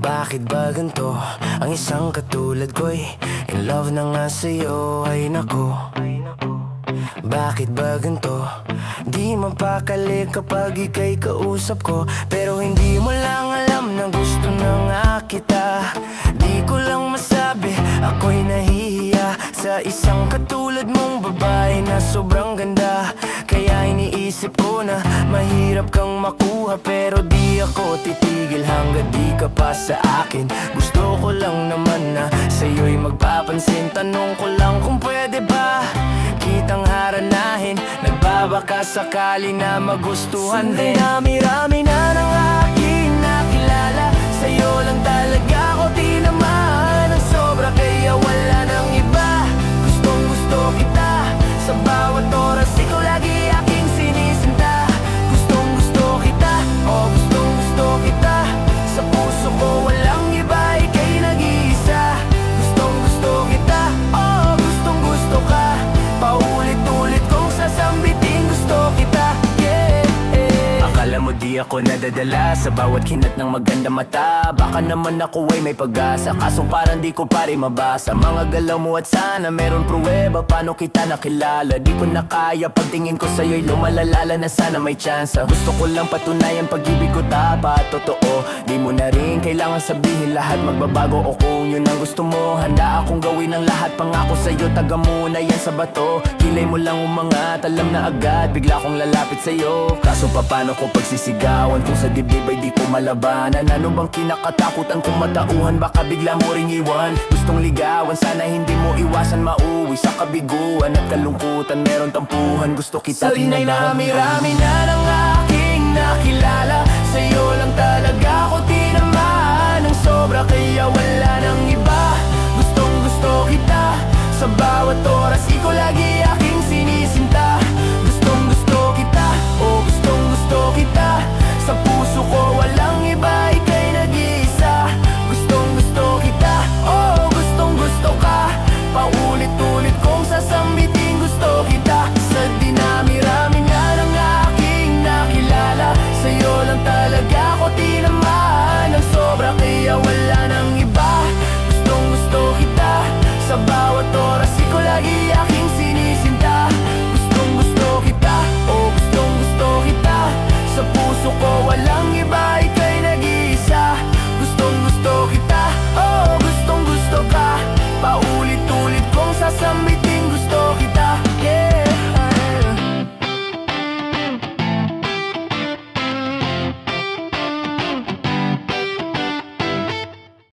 Bakit ba ganito ang isang katulad ko'y in love na nga sa'yo, ay nako. Bakit ba ganito? Di mapakali kapag ika'y kausap ko, pero hindi mo lang alam na gusto na nga kita. Di ko lang masabi, ako'y nahihiya sa isang katulad mong babae na sobrang ganda. Kaya iniisip ko na mahirap kang makuha, pero di ako titigil hanggang di ka pa sa akin. Gusto ko lang naman na sa'yo'y magpapansin. Tanong ko lang kung pwede ba kitang haranahin. Nagbabaka sakali na magustuhan din. Dami-rami na ng aking nakilala, sa'yo lang talaga ako tinamaan ng sobra, kaya wala nang iba. Gustong gusto kita, sa bawat oras ikaw lagi aking sinisinta. Gustong gusto kita, oh gustong gusto kita. Sa puso ko walang iba, ika'y nag-iisa. Gustong gusto kita, oh gustong gusto ka. Paulit-ulit kong sasambitin, gusto kita, yeah. Akala mo di ako nadadala sa bawat kinat ng maganda mata. Baka naman ako ay may pag-asa, kaso parang di ko pa rin mabasa mga galaw mo at sana meron pruweba paano kita nakilala. Di ko na kaya pagtingin ko sa'yo'y lumalalala na sana may tsansa. Gusto ko lang patunayan pag-ibig ko tapat, totoo. Di mo na rin kailangan sabihin lahat magbabago, o kung yun ang gusto mo, handa akong gawin ang lahat. Pangako sa'yo, taga muna yan sa bato. Kilay mo lang umangat, alam na agad bigla kong lalapit sa'yo. Kaso paano ko pagsisigawan kung sa dibdib ay di ko malabanan? Ano bang kinakatakutan kung matauhan, baka bigla mo ring iwan. Gustong ligawan, sana hindi mo iwasan mauwi sa kabiguan at kalungkutan. Meron tampuhan, gusto kita Sa'yo'y Sa'yo'y rami-rami na ng aking nakilala, sa'yo lang